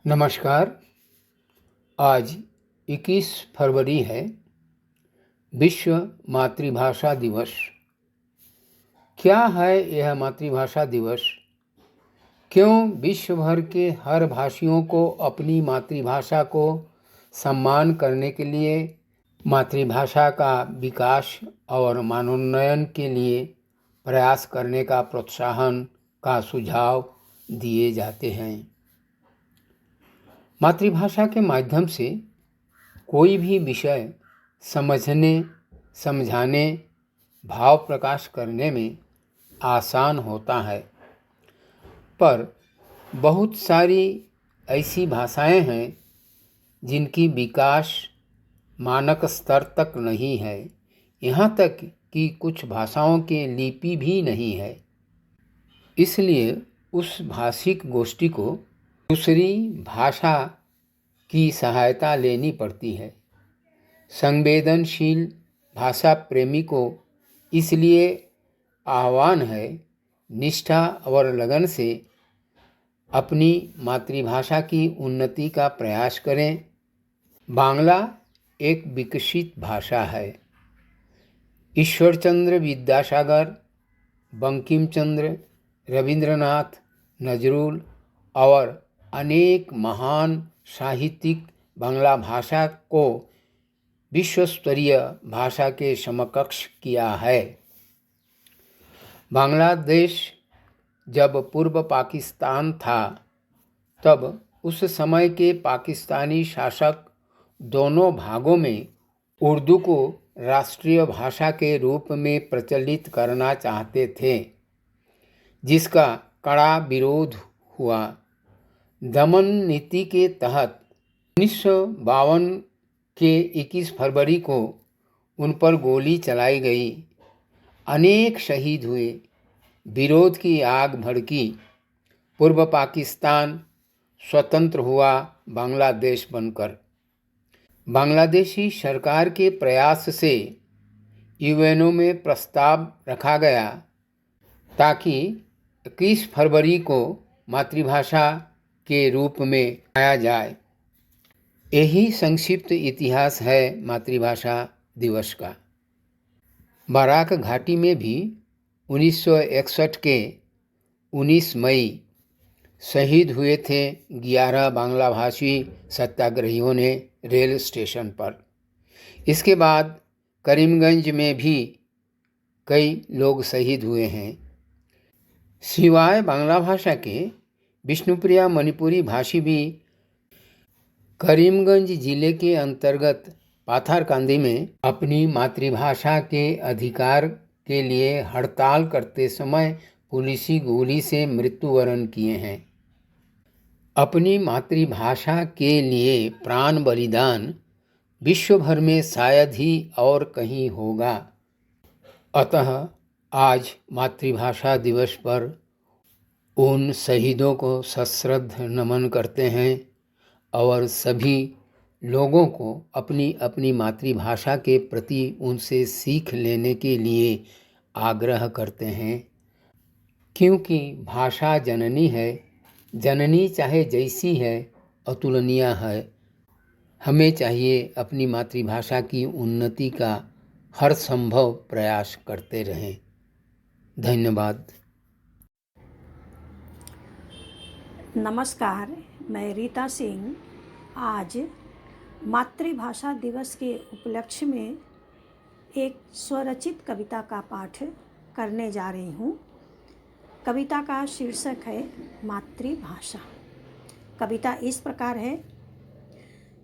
नमस्कार। आज 21 फरवरी है, विश्व मातृभाषा दिवस। क्या है यह मातृभाषा दिवस? क्यों विश्व भर के हर भाषियों को अपनी मातृभाषा को सम्मान करने के लिए मातृभाषा का विकास और मानोन्नयन के लिए प्रयास करने का प्रोत्साहन का सुझाव दिए जाते हैं। मातृभाषा के माध्यम से कोई भी विषय समझने, समझाने, भाव प्रकाश करने में आसान होता है, पर बहुत सारी ऐसी भाषाएं हैं जिनकी विकास मानक स्तर तक नहीं है। यहाँ तक कि कुछ भाषाओं के लिपि भी नहीं है। इसलिए उस भाषिक गोष्ठी को दूसरी भाषा की सहायता लेनी पड़ती है। संवेदनशील भाषा प्रेमी को इसलिए आह्वान है, निष्ठा और लगन से अपनी मातृभाषा की उन्नति का प्रयास करें। बांग्ला एक विकसित भाषा है। ईश्वरचंद्र विद्यासागर, बंकिम चंद्र, रविंद्रनाथ, नजरुल और अनेक महान साहित्यिक बांग्ला भाषा को विश्वस्तरीय भाषा के समकक्ष किया है। बांग्लादेश जब पूर्व पाकिस्तान था, तब उस समय के पाकिस्तानी शासक दोनों भागों में उर्दू को राष्ट्रीय भाषा के रूप में प्रचलित करना चाहते थे, जिसका कड़ा विरोध हुआ। दमन नीति के तहत 1952 के 21 फरवरी को उन पर गोली चलाई गई। अनेक शहीद हुए। विरोध की आग भड़की। पूर्व पाकिस्तान स्वतंत्र हुआ बांग्लादेश बनकर। बांग्लादेशी सरकार के प्रयास से यूएनओ में प्रस्ताव रखा गया ताकि 21 फरवरी को मातृभाषा के रूप में मनाया जाए। यही संक्षिप्त इतिहास है मातृभाषा दिवस का। बराक घाटी में भी 1961 के 19 मई शहीद हुए थे 11 बांग्ला भाषी सत्याग्रहियों ने रेल स्टेशन पर। इसके बाद करीमगंज में भी कई लोग शहीद हुए हैं। सिवाय बांग्ला भाषा के विष्णुप्रिया मणिपुरी भाषी भी करीमगंज जिले के अंतर्गत पाथरकांदी में अपनी मातृभाषा के अधिकार के लिए हड़ताल करते समय पुलिसी गोली से मृत्युवरण किए हैं। अपनी मातृभाषा के लिए प्राण बलिदान विश्व भर में शायद ही और कहीं होगा। अतः आज मातृभाषा दिवस पर उन शहीदों को सश्रद्ध नमन करते हैं और सभी लोगों को अपनी अपनी मातृभाषा के प्रति उनसे सीख लेने के लिए आग्रह करते हैं, क्योंकि भाषा जननी है। जननी चाहे जैसी है, अतुलनीय है। हमें चाहिए अपनी मातृभाषा की उन्नति का हर संभव प्रयास करते रहें। धन्यवाद। नमस्कार, मैं रीता सिंह आज मातृभाषा दिवस के उपलक्ष्य में एक स्वरचित कविता का पाठ करने जा रही हूँ। कविता का शीर्षक है मातृभाषा। कविता इस प्रकार है।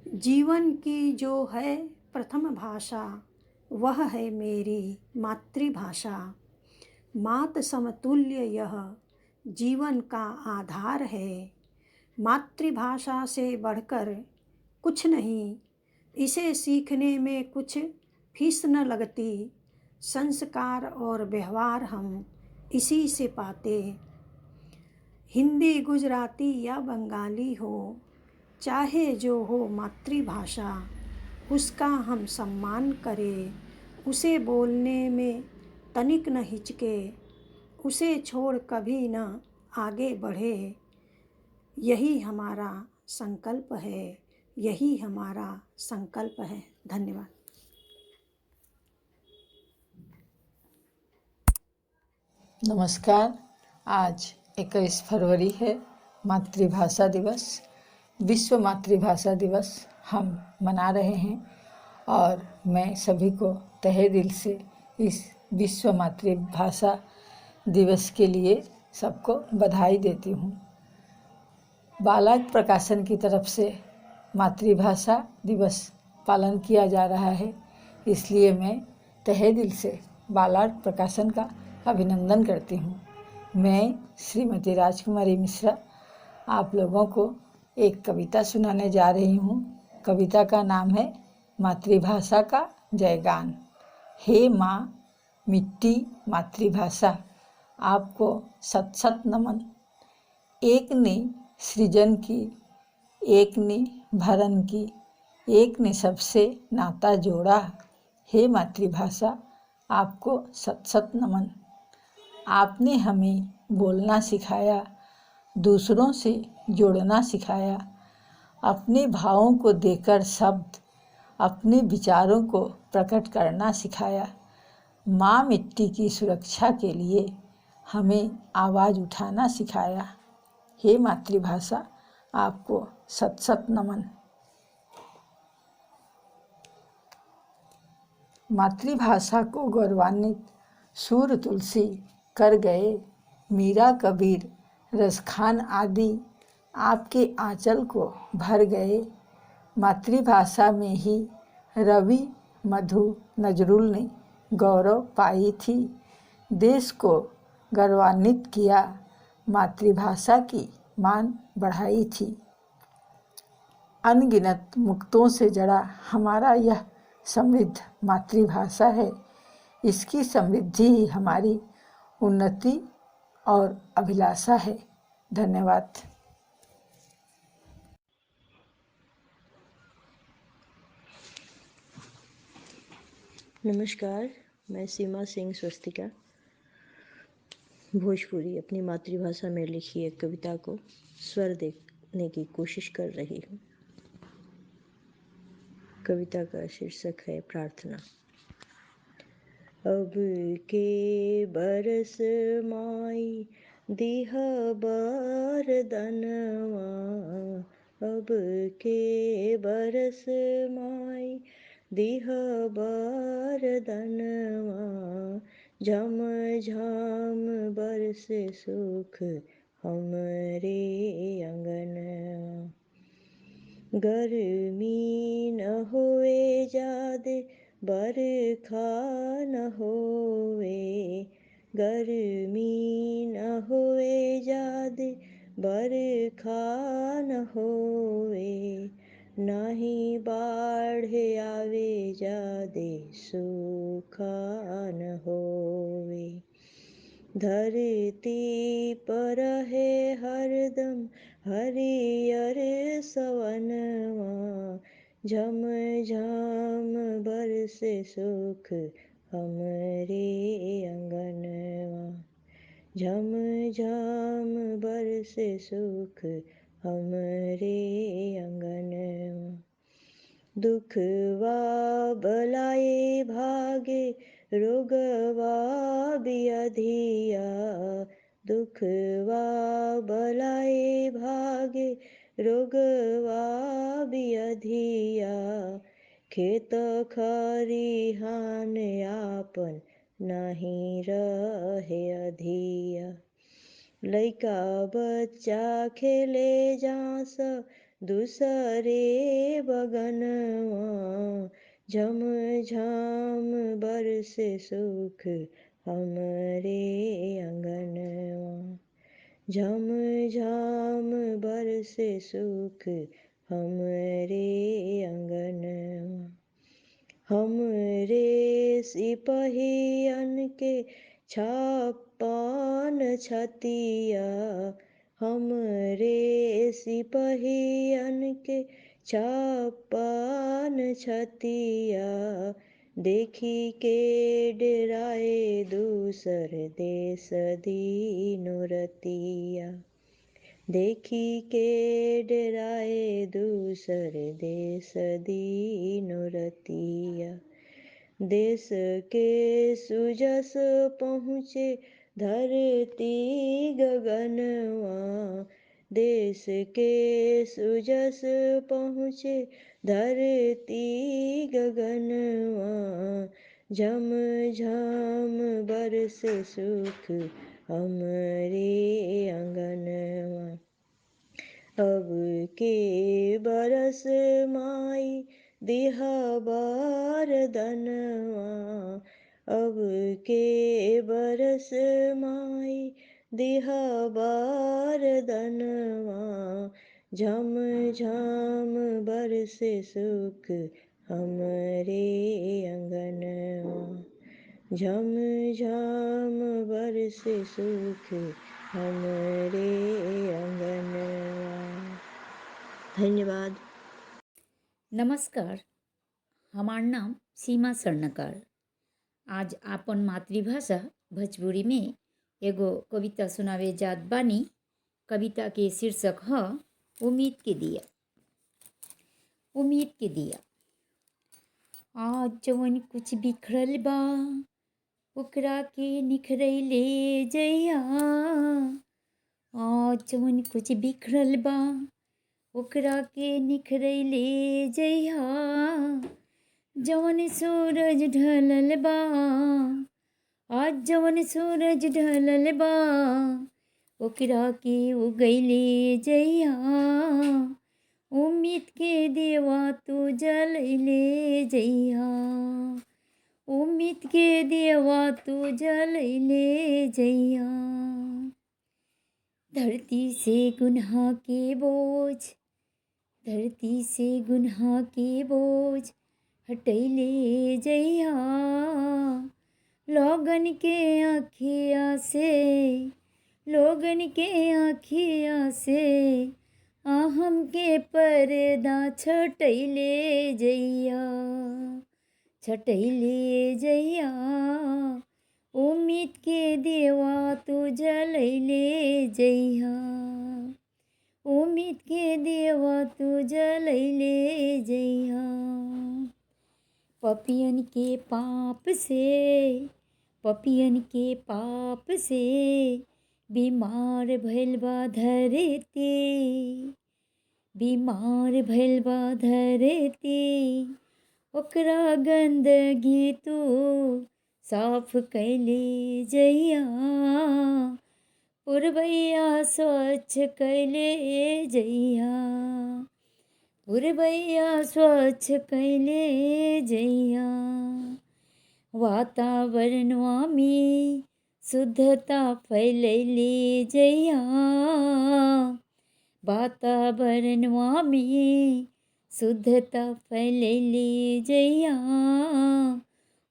जीवन की जो है प्रथम भाषा, वह है मेरी मातृभाषा। मात समतुल्य यह जीवन का आधार है। मातृभाषा से बढ़कर कुछ नहीं, इसे सीखने में कुछ फीस न लगती। संस्कार और व्यवहार हम इसी से पाते। हिंदी, गुजराती या बंगाली हो, चाहे जो हो मातृभाषा, उसका हम सम्मान करें। उसे बोलने में तनिक न हिचके, उसे छोड़ कभी न आगे बढ़े। यही हमारा संकल्प है, यही हमारा संकल्प है। धन्यवाद। नमस्कार। आज 21 फरवरी है, मातृभाषा दिवस। विश्व मातृभाषा दिवस हम मना रहे हैं और मैं सभी को तहे दिल से इस विश्व मातृभाषा दिवस के लिए सबको बधाई देती हूँ। बालार्ट प्रकाशन की तरफ से मातृभाषा दिवस पालन किया जा रहा है, इसलिए मैं तहे दिल से बालार्ट प्रकाशन का अभिनंदन करती हूँ। मैं श्रीमती राजकुमारी मिश्रा आप लोगों को एक कविता सुनाने जा रही हूँ। कविता का नाम है मातृभाषा का जयगान। हे माँ मिट्टी मातृभाषा, आपको सत सत नमन। एक ने सृजन की, एक ने भरण की, एक ने सबसे नाता जोड़ा। हे मातृभाषा, आपको सत सत नमन। आपने हमें बोलना सिखाया, दूसरों से जोड़ना सिखाया, अपने भावों को देकर शब्द, अपने विचारों को प्रकट करना सिखाया। माँ मिट्टी की सुरक्षा के लिए हमें आवाज़ उठाना सिखाया। हे मातृभाषा, आपको सत सत नमन। मातृभाषा को गौरवान्वित सूर तुलसी कर गए। मीरा कबीर रसखान आदि आपके आंचल को भर गए। मातृभाषा में ही रवि मधु नजरुल ने गौरव पाई थी। देश को गौरवान्वित किया, मातृभाषा की मान बढ़ाई थी। अनगिनत मुक्तों से जड़ा हमारा यह समृद्ध मातृभाषा है। इसकी समृद्धि ही हमारी उन्नति और अभिलाषा है। धन्यवाद। नमस्कार, मैं सीमा सिंह स्वस्तिका भोजपुरी अपनी मातृभाषा में लिखी एक कविता को स्वर देने की कोशिश कर रही हूँ। कविता का शीर्षक है प्रार्थना। अब के बरस माई दिह बरदनवा, अब के बरस माई दिह बरदनवा, झम झम बरस सुख हमरे अंगनवा। गर्मी न होए जादे बरखा न होए, गर्मी न होए जादे बरखा न होए, नाही बाढ़ आवे जादे सूखा न होवे। धरती पर है हरदम हरियर सवनवा, झम झम बरसे सुख हमरे अंगनवा, झम झम बरसे सुख हमरे अंगनवा। दुखवा बलाए भागे रोगवा बियधिया, दुखवा बलाए भागे रोगवा बियधिया, खेत खरिहान आपन नहीं रहे अधिया। लइका बच्चा खेले जास दूसरे बगनवा, झम झम बरसे सुख हमरे अंगनवा, झम झम बरसे सुख हमरे अंगनवा। हमरे सिपहियन के छप्पन छतिया, हमरे सिपहियन के छप्पन छतिया, देखी के डेराए दूसर देश दीनो रतिया। देखी के डराए दूसर देश दीनो रतिया। देश के सुजस पहुँचे धरती गगनवा। देश के सुजस पहुँचे धरती गगनवा। झम झम बरसे सुख हमरे अंगनवा। अब के बरस माई दिहा बारदनवा। अब के बरस माई दिहा बारदनवा। झम झम बरसे सुख हमरे अंगनवा। झम झम बरसे सुख हमरे अंगनवा। धन्यवाद। नमस्कार, हमार नाम सीमा स्वर्णकार। आज आपन मातृभाषा भोजपुरी में एगो कविता सुनावे जात बानी। कविता के शीर्षक ह उम्मीद के दिया। उम्मीद के दिया। आज जवन कुछ बिखरल बा ओकरा के निखरैले जइया। आज जवन कुछ बिखरल बा ओकरा के निखरैले जइया। जवन सूरज ढलल बा आज जवन सूरज ढलल बा ओकरा के उगैले जइया। उम्मीद के देवा तू जलैले जइया। उम्मीद के देवा तू जलैले जइया। धरती से गुनाह के बोझ धरती से गुनाह के बोझ हटैले जइया। लोगन के आँखिया से आहम के पर्दा छटैले जइया। छटैले जइया। उम्मीद के देवा तू जलैले जइया। उम्मीद के देवा तू जलैले जइया। पपियन के पाप से बीमार भइल बा धरती। बीमार भइल बा धरती। ओकरा गंदगी तू साफ कैले जइया। पुरबैया स्वच्छ कैले जइया। पुरबैया स्वच्छ कैले जइया। वातावरणवा में शुद्धता फैलैले जइया। वातावरणवा में शुद्धता फैलैले जइया।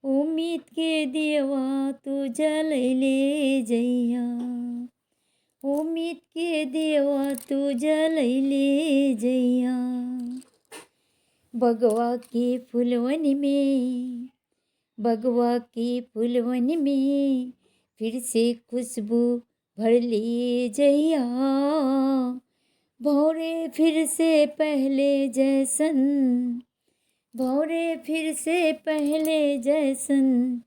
उम्मीद के देवा तू जलैले जइया। उम्मीद के देवा तू जलैले जइया। बगवा के फुलवन में फिर से खुशबू भरले जइया। भौरे फिर से पहले जैसन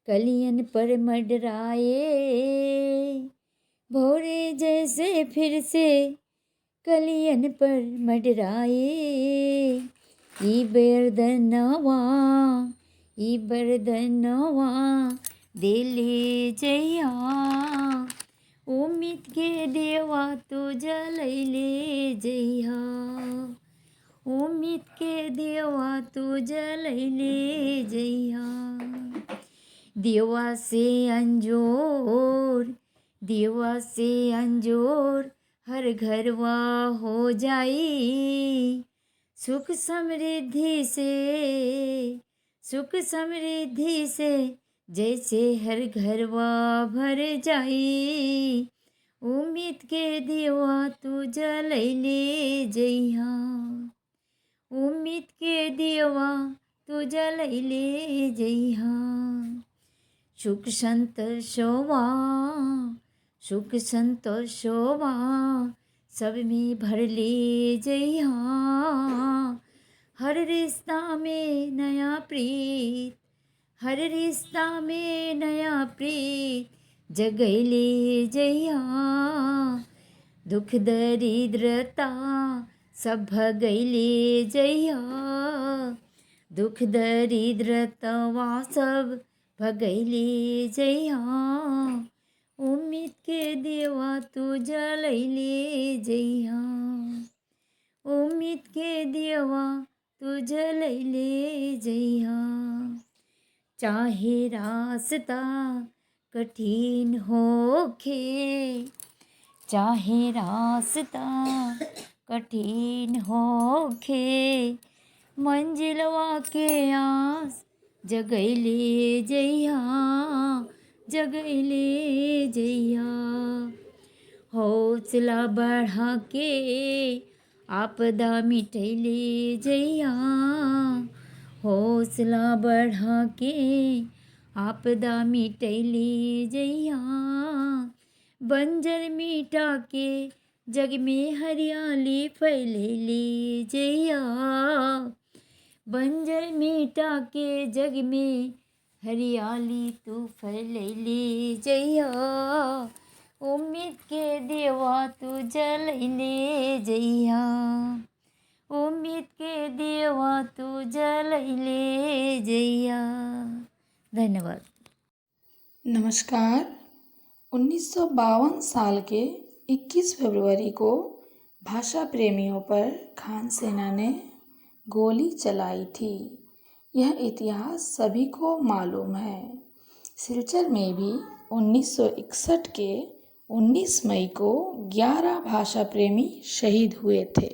कलियन पर मंडराए। भौरे जैसे फिर से कलियन पर मंडराए। ई बरदनवा दिले जइया। उम्मीद के देवा तू जलैले जइया। उम्मीद के देवा तू जलैले जइया। देवा से अंजोर हर घरवा हो जाई। सुख समृद्धि से जैसे हर घरवा भर जाई। उम्मीद के देवा तू जलैले जइया। उम्मीद के देवा तू जलैले जइया। सुख संतोषवा सब में भर ले जइहा। हर रिश्ता में नया प्रीत, हर रिश्ता में नया प्रीत जगैले जइहा। दुख दरिद्रता सब भगैले जइहा। दुख दरिद्रतवा सब भगैले जइहा। उम्मीद के देवा तू जलैले जइहा। उम्मीद के देवा तू जलैले जइहा। चाहे रास्ता कठिन होखे, चाहे रास्ता कठिन होखे, मंजिलवा के आस जगैले जइहा। जगैले जइहा। हौसला बढ़ा के आपदा मिटैले जइहा। हौसला बढ़ा के आपदा मिटैले जइहा। बंजर मिटा के जग में हरियाली फैलैले जइहा। बंजर मिटा के जग में हरियाली तू फैलैले जइहा। उम्मीद के देवा तू जलैले जइहा। उम्मीद के देवा तू जलैले जइहा। धन्यवाद। नमस्कार। 1952 साल के 21 फरवरी को भाषा प्रेमियों पर खान सेना ने गोली चलाई थी। यह इतिहास सभी को मालूम है। सिलचर में भी 1961 के 19 मई को 11 भाषा प्रेमी शहीद हुए थे।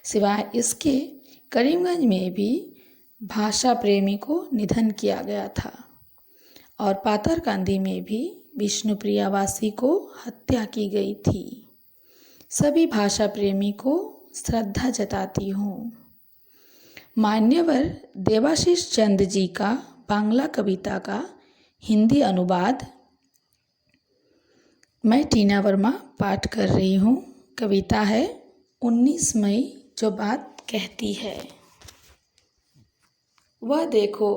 सिवाय इसके करीमगंज में भी भाषा प्रेमी को निधन किया गया था और पाथरकांदी में भी विष्णुप्रिया वासी को हत्या की गई थी। सभी भाषा प्रेमी को श्रद्धा जताती हूँ। मान्यवर देवाशीष चंद्र जी का बांग्ला कविता का हिंदी अनुवाद मैं टीना वर्मा पाठ कर रही हूँ। कविता है 19 मई जो बात कहती है। वह देखो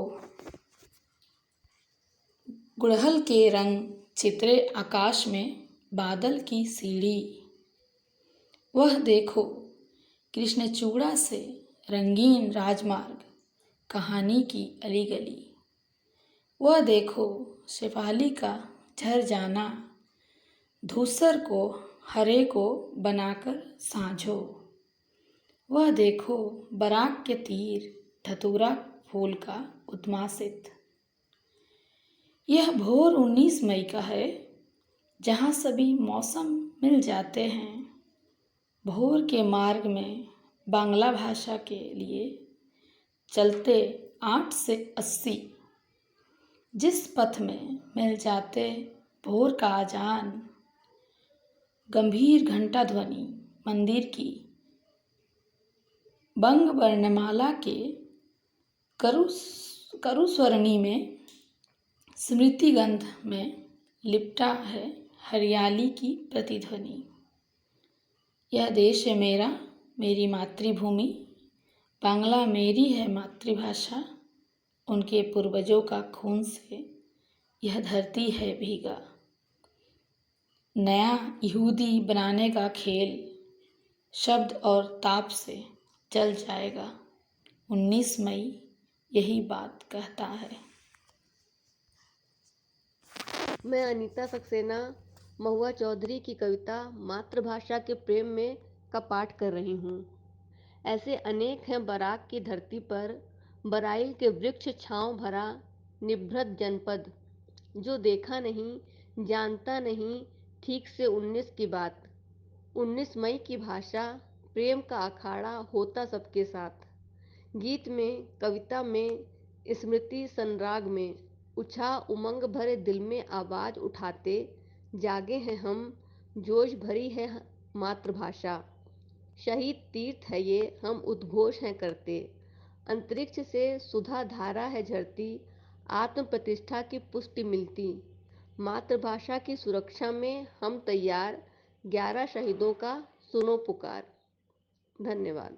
गुड़हल के रंग चित्रे आकाश में बादल की सीढ़ी। वह देखो कृष्णचूड़ा से रंगीन राजमार्ग कहानी की अली गली। वह देखो शेफाली का झर जाना धूसर को हरे को बनाकर साँझो। वह देखो बराक के तीर धतूरा फूल का उद्मासित। यह भोर 19 मई का है जहाँ सभी मौसम मिल जाते हैं। भोर के मार्ग में बांग्ला भाषा के लिए चलते 8 से 80 जिस पथ में मिल जाते भोर का अजान गंभीर घंटा ध्वनि मंदिर की बंग वर्णमाला के करुस्वरणी में स्मृति गंध में लिपटा है हरियाली की प्रतिध्वनि। यह देश है मेरा, मेरी मातृभूमि। बांग्ला मेरी है मातृभाषा। उनके पूर्वजों का खून से यह धरती है भीगा। नया यहूदी बनाने का खेल शब्द और ताप से जल जाएगा। 19 मई यही बात कहता है। मैं अनीता सक्सेना महुआ चौधरी की कविता मातृभाषा के प्रेम में का पाठ कर रही हूँ। ऐसे अनेक हैं बराक की धरती पर, बराइल के वृक्ष छाँव भरा निभृत जनपद, जो देखा नहीं जानता नहीं ठीक से 19 की बात। 19 मई की भाषा प्रेम का अखाड़ा होता सबके साथ। गीत में, कविता में, स्मृति संराग में उछा उमंग भरे दिल में आवाज़ उठाते जागे हैं हम। जोश भरी है मातृभाषा, शहीद तीर्थ है ये, हम उद्घोष हैं करते। अंतरिक्ष से सुधा धारा है झरती, आत्म प्रतिष्ठा की पुष्टि मिलती। मातृभाषा की सुरक्षा में हम तैयार, 11 शहीदों का सुनो पुकार। धन्यवाद।